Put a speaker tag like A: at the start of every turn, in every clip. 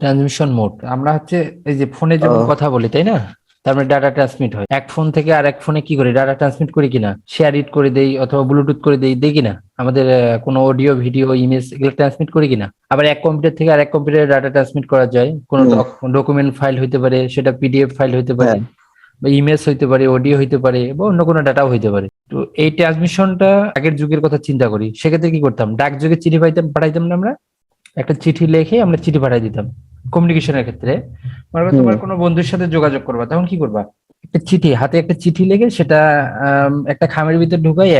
A: Transmission mode আমরা হচ্ছে এই যে ফোনে যখন
B: ও
A: কথা বলি তাই না, তার মানে ডাটা ট্রান্সমিট হয় এক ফোন থেকে আর এক ফোনে, কি করি ডাটা ট্রান্সমিট করি কিনা, শেয়ার ইট করে দেই অথবা ব্লুটুথ করে দেই কিনা, আমাদের কোনো অডিও ভিডিও ইমেজ এগুলো ট্রান্সমিট করি কিনা। আবার এক কম্পিউটার থেকে আর এক কম্পিউটারে ডাটা ট্রান্সমিট করা যায়, কোনো
B: হুম,
A: ডকুমেন্ট ফাইল হইতে পারে, সেটা পিডিএফ ফাইল হইতে পারে,
B: হ্যাঁ
A: বা ইমেজ হইতে পারে, অডিও হইতে পারে, বা অন্য কোনো ডাটাও হইতে পারে। তো এই ট্রান্সমিশনটা আগের যুগের কথা চিন্তা করি, সেক্ষেত্রে কি করতাম, ডাক যুগে চিঠি পাঠাইতাম না আমরা, একটা চিঠি লিখে আমরা চিঠি পাঠিয়ে দিতাম কমিউনিকেশনের ক্ষেত্রে। মনে করো
B: হুম
A: তোমার কোনো বন্ধুর সাথে যোগাযোগ করবা, তখন কি করবা, একটা চিঠি হাতে একটা চিঠি লিখে সেটা একটা খামের ভিতরে ঢুকাই,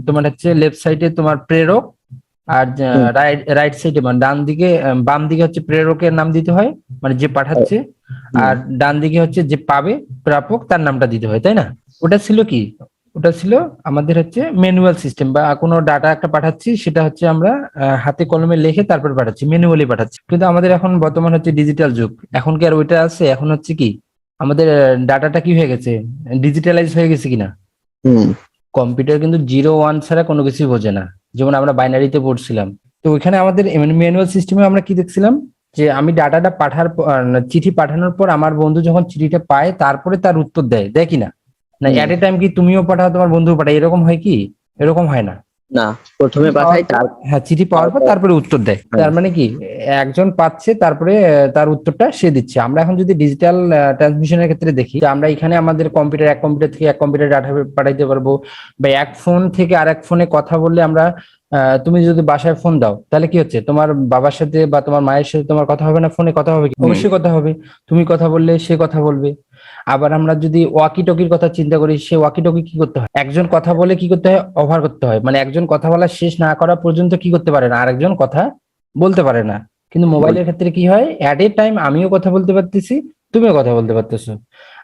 A: তোমার হচ্ছে লেফট সাইডে তোমার প্রেরক, আর
B: হুম
A: রাইট রাইট সাইডে মানে ডান দিকে বাম দিকে হচ্ছে প্রেরকের নাম দিতে হয়, মানে যে পাঠাচ্ছে,
B: হুম
A: আর ডান দিকে হচ্ছে যে পাবে প্রাপক তার নামটা দিতে হয়, তাই না? ওটা ছিল কি, ওটা ছিল আমাদের হচ্ছে ম্যানুয়াল সিস্টেম, বা কোনো ডাটা একটা পাঠাচ্ছি সেটা হচ্ছে আমরা হাতে কলমে লিখে তারপর পাঠাচ্ছি, ম্যানুয়ালি পাঠাচ্ছি। কিন্তু আমাদের এখন বর্তমান হচ্ছে ডিজিটাল যুগ, এখন কি আর ওইটা আছে? এখন হচ্ছে কি আমাদের ডাটাটা কি হয়ে গেছে, ডিজিটালাইজ হয়ে গেছে কিনা।
B: হুম
A: কম্পিউটার কিন্তু জিরো ওয়ান ছাড়া কোনো কিছুই বোঝে না, যেমন আমরা বাইনারিতে পড়ছিলাম। তো ওইখানে আমাদের ম্যানুয়াল সিস্টেমে আমরা কি দেখছিলাম, যে আমি ডাটাটা চিঠি পাঠানোর পর আমার বন্ধু যখন চিঠিটা পায় তারপরে তার উত্তর দেয়, দেয় কিনা, না
B: হুম
A: এট এ টাইম কি তুমিও পাঠাও তোমার বন্ধু পাঠায়, এরকম হয় কি? এরকম হয় না।
B: না, প্রথমে
A: চিঠি পাওয়ার
B: পাঠাই
A: পর, হ্যাঁ চিঠি পাওয়ার পর তারপরে উত্তর দেয়,
B: হ্যাঁ
A: তার মানে কি একজন পাচ্ছে তারপরে তার উত্তরটা সে দিচ্ছে। আমরা এখন যদি ডিজিটাল ট্রান্সমিশনের ক্ষেত্রে দেখি, যে আমরা এখানে আমাদের কম্পিউটার, এক কম্পিউটার থেকে এক কম্পিউটার ডাটা পাঠাইতে পারবো, বা এক ফোন থেকে আরেক ফোনে কথা বললে আমরা, তুমি যদি বাসায় ফোন দাও তাহলে কি হচ্ছে, তোমার বাবার সাথে বা তোমার মায়ের সাথে তোমার কথা হবে না, ফোনে কথা হবে কি?
B: হুম
A: অবশ্যই কথা হবে। তুমি কথা বললে সে কথা বলবে। আবার আমরা যদি ওয়াকি টকির কথা চিন্তা করি, সে ওয়াকি টকি কি করতে হয়, একজন কথা বলে কি করতে হয়, ওভার করতে হয়, মানে একজন কথা বলা শেষ না করা পর্যন্ত কি করতে পারে না, আরেকজন কথা বলতে পারে না। কিন্তু
B: বল
A: মোবাইলের ক্ষেত্রে কি হয়, অ্যাট এ টাইম আমিও কথা বলতে পারতেছি, তুমিও কথা বলতে পারতেছো।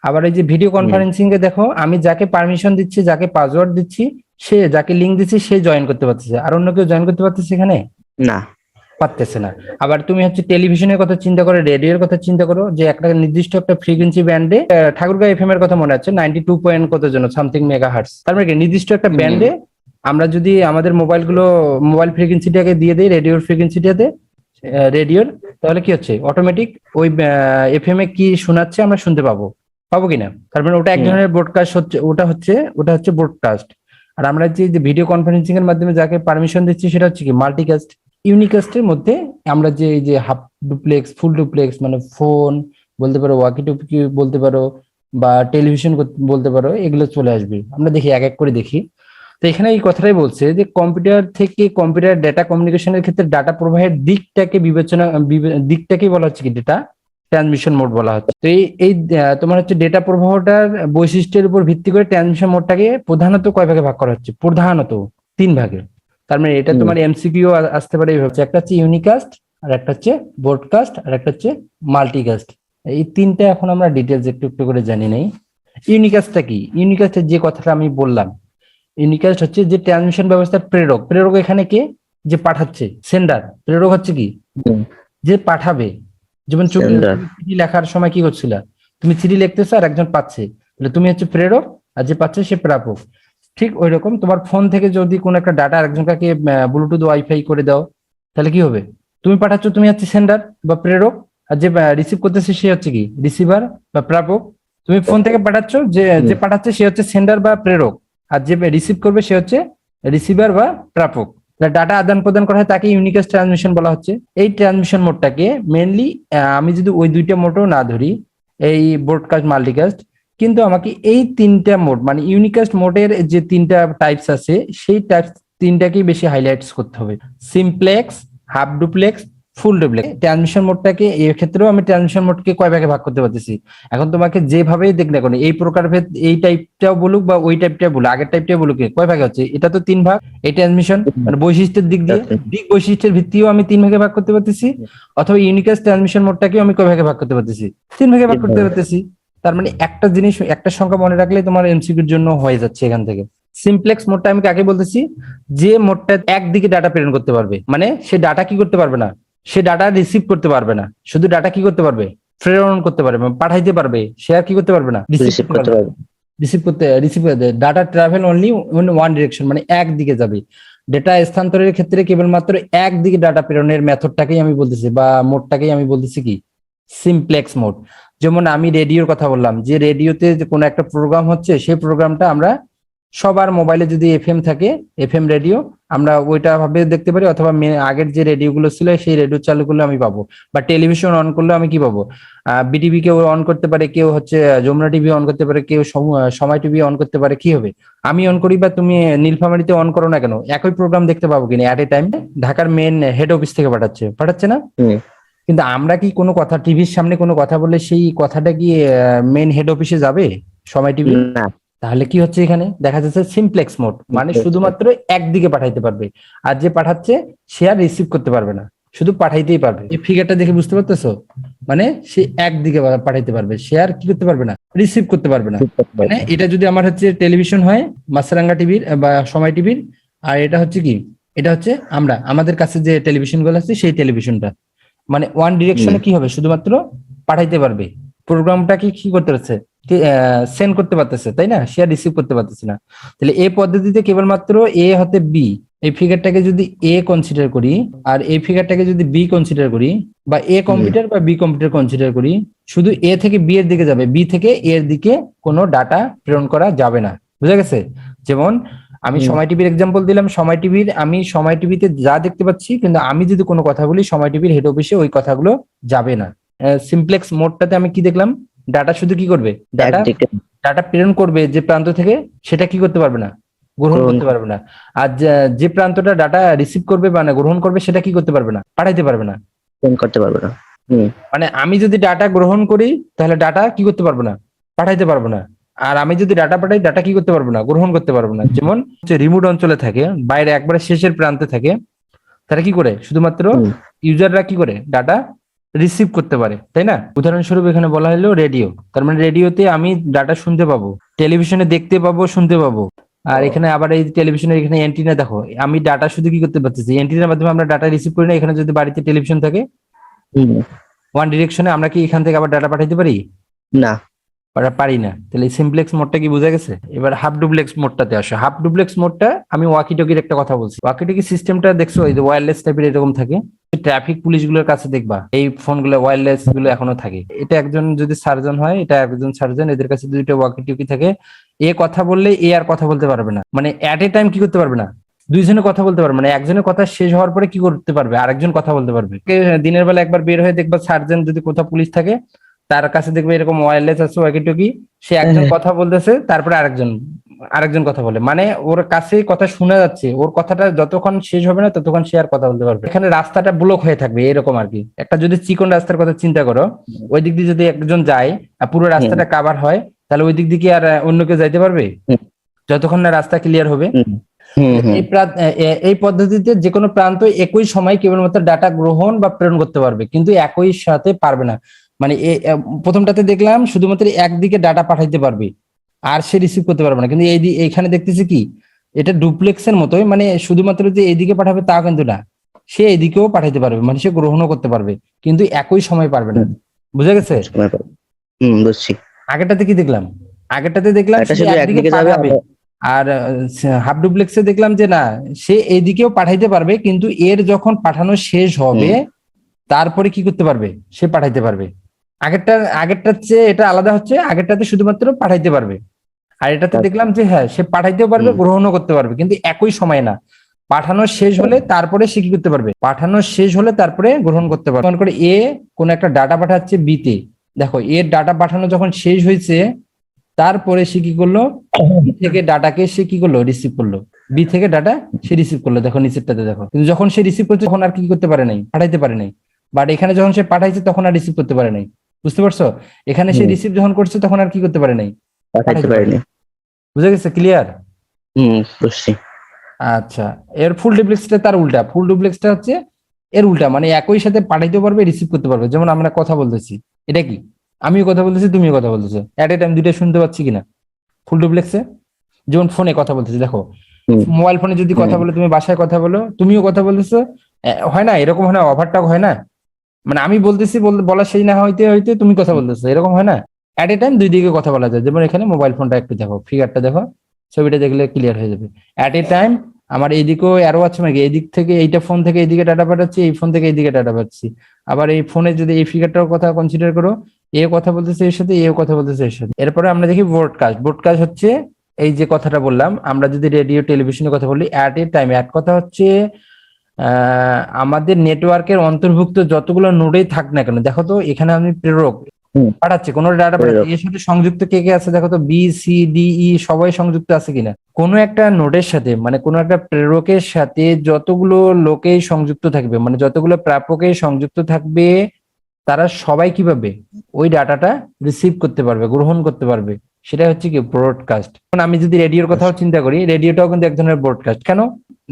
A: আবার এই যে ভিডিও
B: হুম
A: কনফারেন্সিং এ দেখো, আমি যাকে পারমিশন দিচ্ছি, যাকে পাসওয়ার্ড দিচ্ছি, সে যাকে লিঙ্ক দিচ্ছি সে জয়েন করতে পারতেছে, আর অন্য কেউ জয়েন করতে পারতেছে এখানে?
B: না
A: পারতেছে না। আবার তুমি হচ্ছে টেলিভিশনের কথা চিন্তা করো, রেডিওর কথা চিন্তা করো, যে একটা নির্দিষ্ট একটা ফ্রিকোয়েন্সি ব্যান্ডে, ঠাকুরগাঁও এফএম এর কথা মনে আছে, 92 পয়েন্ট কত যেন সামথিং মেগা হার্টস, তার মানে কি নির্দিষ্ট একটা
B: হুম
A: ব্যান্ডে আমরা যদি আমাদের মোবাইল ফ্রিকোয়েন্সিটাকে দিয়ে দিই রেডিওর ফ্রিকোয়েন্সিটাতে, রেডিওর, তাহলে কি হচ্ছে অটোমেটিক ওই এফএম এ কি শোনাচ্ছে আমরা শুনতে পাবো, পাবো কিনা। তার মানে ওটা এক
B: হুম
A: ধরনের ব্রডকাস্ট হচ্ছে, ওটা হচ্ছে ব্রডকাস্ট। আর আমরা যে ভিডিও কনফারেন্সিং এর মাধ্যমে যাকে পারমিশন দিচ্ছি সেটা হচ্ছে কি মাল্টিকাস্ট। ইউনিকাস্টের মধ্যে আমরা যে এই যে হাফ ডুপ্লেক্স, ফুল ডুপ্লেক্স, মানে ফোন বলতে পারো, ওয়াকি টুকি বলতে পারো, বা টেলিভিশন বলতে পারো, এগুলো চলে আসবে। আমরা দেখি এক এক করে দেখি। তো এখানে এই কথাটাই বলছে যে কম্পিউটার থেকে কম্পিউটার ডেটা কমিউনিকেশনের ক্ষেত্রে ডাটা প্রবাহের দিকটাকে বলা হচ্ছে কি ডেটা ট্রান্সমিশন মোড বলা হচ্ছে। তো এই তোমার হচ্ছে ডেটা প্রবাহটার বৈশিষ্ট্যের উপর ভিত্তি করে ট্রান্সমিশন মোডটাকে প্রধানত কয় ভাগে ভাগ করা হচ্ছে, প্রধানত তিন ভাগে। তার মানে এটা
B: হুম
A: তোমার এমসিকিউ আসতে পারে এইভাবে, একটা হচ্ছে ইউনিকাস্ট, আর একটা হচ্ছে ব্রডকাস্ট, আর একটা হচ্ছে মাল্টিকাস্ট। এই তিনটা এখন আমরা ডিটেলস একটু একটু করে জানি নেই। ইউনিকাস্টটা কি, ইউনিকাস্টের যে কথাটা আমি বললাম, ইউনিকাস্ট হচ্ছে যে ট্রান্সমিশন ব্যবস্থার প্রেরক। প্রেরক এখানে কে, যে পাঠাচ্ছে, সেন্ডার। প্রেরক হচ্ছে কি,
B: হুম
A: যে পাঠাবে। যেমন
B: সেন্ডার
A: তুমি চিঠি লেখার সময় কি করছিলা, তুমি চিঠি লিখতেছো আর একজন পাচ্ছে, তাহলে তুমি হচ্ছে প্রেরক, আর যে পাচ্ছে সে প্রাপক। ঠিক ওই রকম তোমার ফোন থেকে যদি কোনো একটা ডাটা আরেকজনকে ব্লুটুথ ওয়াইফাই করে দাও, তাহলে কি হবে, তুমি পাঠাচ্ছ, তুমি হচ্ছে সেন্ডার বা প্রেরক, আর যে রিসিভ করতেছে সে হচ্ছে কি রিসিভার বা প্রাপক। তুমি ফোন থেকে পাঠাচ্ছ, যে যে
B: হুম
A: পাঠাচ্ছে সে হচ্ছে সেন্ডার বা প্রেরক, আর যে রিসিভ করবে সে হচ্ছে রিসিভার বা প্রাপক। ডাটা আদান প্রদান করা হয় তাকে ইউনিকাস্ট ট্রান্সমিশন বলা হচ্ছে। এই ট্রান্সমিশন মোডটাকে মেনলি, আমি যদি ওই দুইটা মোডও না ধরি, এই ব্রডকাস্ট মাল্টিকাস্ট, কিন্তু আমাকে এই তিনটা মোড মানে ইউনিকাস্ট মোডের যে তিনটা টাইপস আছে সেই টাইপস তিনটাকেই বেশি হাইলাইটস করতে হবে। Simplex, half duplex, full duplex. Transmission মোডটাকে এর ক্ষেত্রেও আমি ট্রান্সমিশন মোডকে কয় ভাগে ভাগ করতে পারতেছি। এখন তোমাকে যেভাবেই দেখ না কেন, এই প্রকার ভেদ, এই টাইপটাও বলুক বা ওই টাইপটা বলুক, আগের টাইপটাও বলুক, কয় ভাগে হচ্ছে, এটা তো তিন ভাগ। এই ট্রান্সমিশন
B: হুম,
A: মানে বৈশিষ্ট্যের দিক দিয়ে,
B: আচ্ছা,
A: দিক বৈশিষ্ট্যের ভিত্তিও আমি তিন ভাগে ভাগ করতে পারতেছি, অথবা ইউনিকাস্ট ট্রান্সমিশন মোডটাকেও আমি কয় ভাগে ভাগ করতে পারতেছি, তিন ভাগে ভাগ করতে
B: এইভাবে।
A: পারতেছি। তার মানে একটা জিনিস, একটা সংখ্যা মনে রাখলে তোমার এমসিকিউর জন্য হয়ে যাচ্ছে এখান থেকে। সিমপ্লেক্স মোডটা আমি কাকে বলতেছি, যে মোডটা একদিকে ডাটা প্রেরণ করতে পারবে, মানে সে ডাটা কি করতে পারবে না, সে ডাটা রিসিভ করতে পারবে না, শুধু ডাটা কি করতে পারবে, প্রেরণ করতে পারবে, মানে পাঠাইতে পারবে, সে আর কি করতে পারবে না, রিসিভ
B: রিসিভ
A: করতে
B: করতে
A: পারবে।
B: পারবে।
A: রিসিভ করতে data travel only in one direction, মানে একদিকে যাবে। ডেটা স্থানান্তরের ক্ষেত্রে কেবলমাত্র একদিকে ডাটা প্রেরণের মেথডটাকেই আমি বলতেছি, বা মোডটাকেই আমি বলতেছি কি সিমপ্লেক্স মোড। যেমন আমি রেডিওর কথা বললাম, যে রেডিওতে যে কোনো একটা প্রোগ্রাম হচ্ছে, সেই প্রোগ্রামটা আমরা সবার মোবাইলে যদি এফএম থাকে, এফএম রেডিও, আমরা ওইটা ভাবে দেখতে পারি, অথবা আগের যে রেডিও গুলো ছিল সেই রেডিও চালু করলে আমি পাবো, বা টেলিভিশন অন করলে আমি কি পাবো, বিটিভি কেউ অন করতে পারে, কেউ হচ্ছে যমুনা টিভি অন করতে পারে, কেউ সময় টিভি অন করতে পারে। কি হবে, আমি অন করি বা তুমি নীলফামারীতে অন করো না কেন, একই প্রোগ্রাম দেখতে পাবো কিনা অ্যাট এ টাইম। ঢাকার মেন হেড অফিস থেকে পাঠাচ্ছে না? কিন্তু আমরা কি কোনো কথা টিভির সামনে কোনো কথা বললে সেই কথাটা কি মেন হেড অফিসে যাবে সময় টিভি?
B: না।
A: তাহলে কি হচ্ছে, এখানে দেখা যাচ্ছে সিমপ্লেক্স মোড, মানে শুধুমাত্র একদিকে পাঠাইতে পারবে, আর যে পাঠাচ্ছে সে আর রিসিভ করতে পারবে না, শুধু পাঠাইতেই পারবে। এই ফিগারটা দেখে বুঝতে পারতেছো? মানে সে একদিকে পাঠাইতে পারবে, সে আর কি করতে পারবে না, রিসিভ করতে পারবে না। মানে এটা যদি আমার হচ্ছে টেলিভিশন হয়, মাছরাঙ্গা টিভির বা সময় টিভির, আর এটা হচ্ছে কি, এটা হচ্ছে আমাদের কাছে যে টেলিভিশন গুলো আছে সেই টেলিভিশনটা, মানে ওয়ান ডিরেকশনে কি হবে, শুধুমাত্র পাঠাইতে পারবে, প্রোগ্রামটাকে কি করতে পারছে, সেন্ড করতে পারতেছে, তাই না? সে আর রিসিভ করতে পারতেছে না। তাহলে এই পদ্ধতিতে কেবলমাত্র এ হতে বি, এই ফিগারটাকে যদি এ কনসিডার করি, আর এই ফিগারটাকে যদি বি কনসিডার করি, বা এ কম্পিউটার বা বি কম্পিউটার কনসিডার করি, শুধু এ থেকে বি এর দিকে যাবে, বি থেকে এ এর দিকে কোনো ডাটা প্রেরণ করা যাবে না। বুঝা গেছে? যেমন আমি সময় টিভির এক্সাম্পল দিলাম, সময় টিভির আমি সময় টিভিতে যা দেখতে পাচ্ছি, কিন্তু আমি যদি কোনো কথা বলি সময় টিভির হেড অফিসে ওই কথাগুলো যাবে না। সিমপ্লেক্স মোডটাতে আমি কি দেখলাম, ডাটা শুধু কি করবে, ডাটা প্রেরণ করবে যে প্রান্ত থেকে, সেটা কি করতে পারবে না, গ্রহণ করতে পারবে না। আর যে প্রান্তটা ডাটা রিসিভ করবে মানে গ্রহণ করবে, সেটা কি করতে পারবে না, পাঠাইতে পারবে না,
B: করতে পারবে না।
A: মানে আমি যদি ডাটা গ্রহণ করি তাহলে ডাটা কি করতে পারবো না, পাঠাইতে পারবো না। আর আমি যদি ডাটা পাঠাই, ডাটা কি করতে পারবো না, গ্রহণ করতে পারবো না। যেমন রিমোট অঞ্চলে থাকে, বাইরে একবারে শেষের প্রান্তে থাকে, তারা কি করে, শুধুমাত্র ইউজাররা কি করে, ডাটা রিসিভ করতে পারে, তাই না? উদাহরণস্বরূপ এখানে বলা হলো রেডিও, তার মানে রেডিওতে আমি ডাটা শুনতে পাবো, টেলিভিশনে দেখতে পাবো, শুনতে পাবো। আর এখানে আবার এই টেলিভিশনের এখানে অ্যান্টিনা দেখো, আমি ডাটা শুধু কি করতে পারতেছি, অ্যান্টিনার মাধ্যমে আমরা ডাটা রিসিভ করি না। এখানে যদি বাড়িতে টেলিভিশন থাকে ওয়ান ডিরেকশনে, আমরা কি এখান থেকে আবার ডাটা পাঠাইতে পারি?
B: না,
A: পারি না। তাহলে সিমপ্লেক্স মোডটা কি বোঝা গেছে? এবার হাফ ডুপ্লেক্স মোডটাতে আসো। হাফ ডুপ্লেক্স মোডটা আমি ওয়াকি টকির একটা কথা বলছি। ওয়াকি টকি সিস্টেমটা দেখছো, এই যে ওয়্যারলেস টাইপের এরকম থাকে, ট্রাফিক পুলিশ গুলোর কাছে দেখবা এই ফোন গুলো ওয়্যারলেস গুলো এখনো থাকে। এটা একজন যদি সার্জন হয়, এটা একজন সার্জন, এদের কাছে দুইটা ওয়াকি টকি থাকে। এ কথা বললে এ আর কথা বলতে পারবে না, মানে এট এ টাইম কি করতে পারবে না, দুইজনে কথা বলতে পারবে। মানে একজনের কথা শেষ হওয়ার পরে কি করতে পারবে, আরেকজন কথা বলতে পারবে। দিনের বেলা একবার বের হয়ে দেখবা সার্জন যদি কোথাও পুলিশ থাকে, তার কাছে দেখবে এরকম ওয়্যারলেস আছে ওয়াকি টকি, সে একজন কথা বলতেছে, তারপরে আরেকজন কথা বলে, মানে ওর কাছে কথা শোনা যাচ্ছে, ওর কথাটা যতক্ষণ শেষ হবে না ততক্ষণ সে আর কথা বলতে পারবে। এখানে রাস্তাটা ব্লক হয়ে থাকবে এরকম আর কি। একটা যদি চিকন রাস্তার কথা চিন্তা করো, ওই দিক দিয়ে যদি একজন যায় আর পুরো রাস্তাটা কাভার হয়, তাহলে ওই দিক দিয়ে কি আর অন্য কেউ যাইতে পারবে যতক্ষণ না রাস্তা ক্লিয়ার হবে? এই পদ্ধতিতে যে কোনো প্রান্ত একই সময় কেবলমাত্র ডাটা গ্রহণ বা প্রেরণ করতে পারবে, কিন্তু একই সাথে পারবে না। মানে প্রথমটাতে দেখলাম শুধুমাত্র একদিকে ডাটা পাঠাইতে পারবে, আর সে রিসিভ করতে পারবে না। কিন্তু এইখানে দেখতেছি কি, এটা ডুপ্লেক্সের মতোই, মানে শুধুমাত্র যে এইদিকে পাঠাবে তা কিন্তু না, সে এইদিকেও পাঠাইতে পারবে, মানে সে গ্রহণও করতে পারবে, কিন্তু একই সময় পারবে না। বুঝা গেছে?
B: বুঝছি।
A: আগেরটাতে কি দেখলাম, আগেরটাতে দেখলাম শুধু একদিকে পাঠাবে, আর হাফ ডুপ্লেক্সে দেখলাম যে না, সে এইদিকেও পাঠাইতে পারবে, কিন্তু এর যখন পাঠানো শেষ হবে তারপরে কি করতে পারবে, সে পাঠাইতে পারবে। আগেরটার চেয়ে এটা আলাদা হচ্ছে, আগেরটাতে শুধুমাত্র পাঠাইতে পারবে, আর এটাতে দেখলাম যে হ্যাঁ সে পাঠাইতেও পারবে, গ্রহণও করতে পারবে, কিন্তু একই সময় না। পাঠানো শেষ হলে তারপরে সে কি করতে পারবে, পাঠানো শেষ হলে তারপরে গ্রহণ করতে পারবে। মনে করে এ কোন একটা ডাটা পাঠাচ্ছে বি তে, দেখো এর ডাটা পাঠানো যখন শেষ হয়েছে, তারপরে সে কি করলো, বি থেকে ডাটাকে সে কি করলো, রিসিভ করলো। বি থেকে ডাটা সে রিসিভ করলো, দেখো নিচেরটাতে দেখো। কিন্তু যখন সে রিসিভ করছে তখন আর কি করতে পারে নাই, পাঠাইতে পারে নাই। বাট এখানে যখন সে পাঠাইছে তখন আর রিসিভ করতে পারে নাই। বুঝতে পারছো? এখানে সে রিসিভ যখন করছে তখন আর কি করতে পারে নাই, পাঠাইতে পারেনি। বুঝে গেছে? ক্লিয়ার?
B: বুঝছি।
A: আচ্ছা, এর ফুল ডুপ্লেক্সটা তার উল্টা। ফুল ডুপ্লেক্সটা হচ্ছে এর উল্টা, মানে একই সাথে পাঠাইতেও পারবে, রিসিভ করতে পারবে। যেমন আমরা কথা বলতেছি, এটা কি, আমিও কথা বলতেছি, তুমিও কথা বলতেছো, এট এ টাইম দুইটা শুনতে পাচ্ছি কিনা ফুল ডুপ্লেক্সে? যেমন ফোনে কথা বলতেছি, দেখো মোবাইল ফোনে যদি কথা বলো, তুমি বাসায় কথা বলো, তুমিও কথা বলতেছো, হয় না এরকম, হয় না ওভারটক হয় না, মানে আমি বলতেছি বলা সেই না হইতে হইতে তুমি কথা বলতেছো, এরকম হয় না? এট এ টাইম দুই দিকে কথা বলা যায়। যেমন এখানে মোবাইল ফোনটা একটু দেখো, ফিগারটা দেখো, ছবিটা দেখলে ক্লিয়ার হয়ে যাবে। এট এ টাইম আমার এইদিকেও অ্যারো আছে নাকি, এইদিক থেকে এইটা ফোন থেকে এইদিকে ডাটা পাঠাচ্ছি, এই ফোন থেকে এইদিকে ডাটা পাচ্ছি। আবার এই ফোনে যদি এই ফিগারটার কথা কনসিডার করো, এ কথা বলতেছে এর সাথে, এও কথা বলতেছে এর সাথে। এরপরে আমরা দেখি ব্রডকাস্ট। ব্রডকাস্ট হচ্ছে এই যে কথাটা বললাম, আমরা যদি রেডিও টেলিভিশনের কথা বলি, অ্যাট এ টাইম, অ্যাট কথা হচ্ছে আমাদের নেটওয়ার্কের অন্তর্ভুক্ত যতগুলো নোডেই থাক না কেন, দেখো তো এখানে আমি প্রেরক
B: হুম।
A: পাঠাচ্ছে, কোনো ডাটা পাঠাচ্ছে,
B: প্রেরক।
A: এর সাথে সংযুক্ত কে কে আছে দেখো তো, বি সি ডি ই সবাই সংযুক্ত আছে কিনা। কোনো একটা নোডের সাথে মানে কোনো একটা প্রেরকের সাথে যতগুলো লোকেই সংযুক্ত থাকবে, মানে যতগুলো প্রাপকেই সংযুক্ত থাকবে, তারা সবাই কিভাবে ওই ডাটাটা রিসিভ করতে পারবে, গ্রহণ করতে পারবে, সেটা হচ্ছে কি ব্রডকাস্ট। আমি যদি রেডিওর কথাও চিন্তা করি, রেডিওটাও কিন্তু এক ধরনের ব্রডকাস্ট। কেন?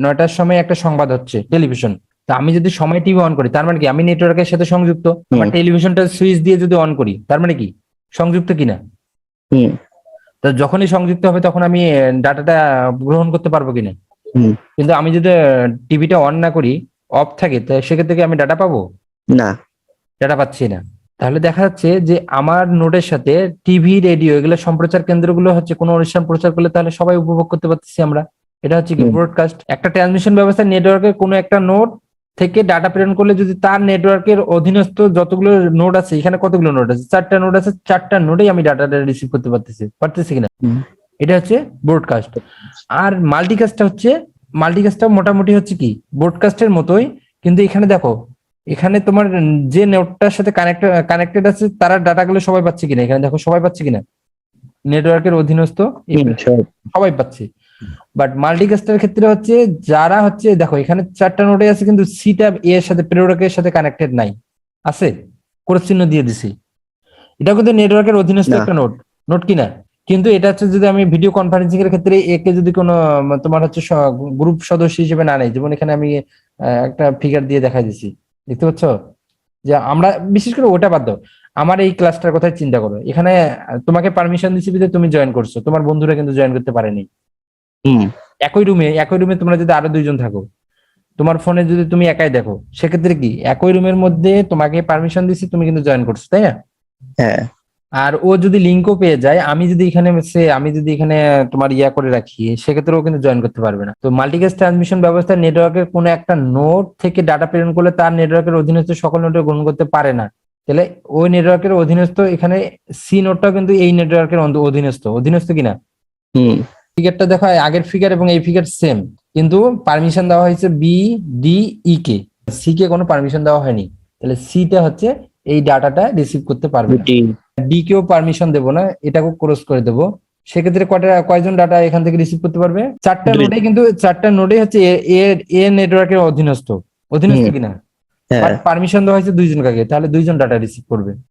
A: 9টার সময় একটা সংবাদ হচ্ছে টেলিভিশন, তা আমি যদি সময় টিভি অন করি, তার মানে কি আমি নেটওয়ার্কের সাথে সংযুক্ত। আমার টেলিভিশনটা সুইচ দিয়ে যদি অন করি, তার মানে কি সংযুক্ত কিনা।
B: হুম।
A: তো যখনই সংযুক্ত হবে তখন আমি ডাটাটা গ্রহণ করতে পারবো কিনা।
B: হুম।
A: কিন্তু আমি যদি টিভিটা অন না করি, অফ থাকে, তো সেক্ষেত্রে কি আমি ডাটা পাবো?
B: না।
A: ডাটা পাচ্ছি না। তাহলে দেখা যাচ্ছে যে আমার নোডের সাথে টিভি রেডিও এগুলো সম্প্রচার কেন্দ্রগুলো হচ্ছে কোনো অনুষ্ঠান প্রচার করলে তাহলে সবাই উপভোগ করতে পারতেছি আমরা। এটা হচ্ছে কি
B: হুম।
A: ব্রডকাস্ট। একটা ট্রান্সমিশন ব্যবস্থা নেটওয়ার্কের কোনো একটা নোড থেকে ডাটা প্রেরণ করলে যদি তার নেটওয়ার্কের অধীনস্থ যতগুলো নোড আছে, এখানে কতগুলো নোড আছে, 4টা নোড আছে, 4টা নোডেই আমি ডাটাটা রিসিভ করতে পারতেছি কিনা।
B: হুম।
A: এটা হচ্ছে ব্রডকাস্ট। আর মাল্টিকাস্টটা হচ্ছে, মাল্টিকাস্টটা মোটামুটি হচ্ছে কি ব্রডকাস্টের মতোই, কিন্তু এখানে দেখো, এখানে তোমার যে নোডটার সাথে কানেক্টেড আছে তারা ডাটাগুলো সবাই পাচ্ছে কিনা, এখানে দেখো সবাই পাচ্ছে কিনা, নেটওয়ার্কের অধীনস্থ সবাই পাচ্ছে। বাট মাল্টিকাস্টের ক্ষেত্রে হচ্ছে যারা হচ্ছে, দেখো এখানে 4টা নোডে আছে কিন্তু সিটা এর সাথে প্রেরকের সাথে কানেক্টেড নাই, আছে ক্রস চিহ্ন দিয়ে দিছি, এটা কিন্তু নেটওয়ার্কের অধীনস্থ
B: না।
A: একটা নোড কিনা। কিন্তু এটা হচ্ছে যদি আমি ভিডিও কনফারেন্সিং এর ক্ষেত্রে একে যদি কোনো তোমার হচ্ছে গ্রুপ সদস্য হিসেবে না নেই, যেমন এখানে আমি একটা ফিগার দিয়ে দেখাই দিছি, দেখতে পাচ্ছ যে আমরা বিশেষ করে ওটা বাদ দাও, আমার এই ক্লাসটার কথাই চিন্তা করো, এখানে তোমাকে পারমিশন দিচ্ছি যে তুমি জয়েন করছো, তোমার বন্ধুরা কিন্তু জয়েন করতে পারেনি।
B: হুম।
A: একই রুমে তোমরা যদি আরো 2জন থাকো, তোমার ফোনে যদি তুমি একাই দেখো, সেক্ষেত্রে কি একই রুমের মধ্যে তোমাকে পারমিশন দিচ্ছি, তুমি কিন্তু জয়েন করছো, তাই না?
B: হ্যাঁ।
A: আর ও যদি লিঙ্কও পেয়ে যায়, আমি যদি এখানে তোমার ইয়া করে রাখি, সেক্ষেত্রে ও কিন্তু জয়েন করতে পারবে না। তো মাল্টিকাস্ট ট্রান্সমিশন ব্যবস্থা নেটওয়ার্কের কোনো একটা নোড থেকে ডাটা প্রেরণ করলে তার নেটওয়ার্কের অধীনস্থ সকল নোডে গ্রহণ করতে পারে না। তাহলে ওই নেটওয়ার্কের অধীনস্থ, এখানে সি নোডটাও কিন্তু এই নেটওয়ার্কের অধীনস্থ কিনা।
B: হুম।
A: ফিগারটা দেখো, আগের ফিগার এবং এই ফিগার সেম, কিন্তু পারমিশন দেওয়া হয়েছে বি ডি ই কে, সি কে কোনো পারমিশন দেওয়া হয়নি। তাহলে সিটা হচ্ছে এই ডাটাটা রিসিভ করতে পারবে না। ডি কেও পারমিশন দেবো না, এটাকেও ক্রস করে দেবো। সেক্ষেত্রে কয়জন ডাটা এখান থেকে রিসিভ করতে পারবে? 4টা নোডে, কিন্তু 4টা নোডে হচ্ছে এ নেটওয়ার্কের অধীনস্থ
B: হুম।
A: কিনা।
B: হ্যাঁ।
A: পারমিশন দেওয়া হয়েছে 2জন কাকে, তাহলে 2জন ডাটা রিসিভ করবে।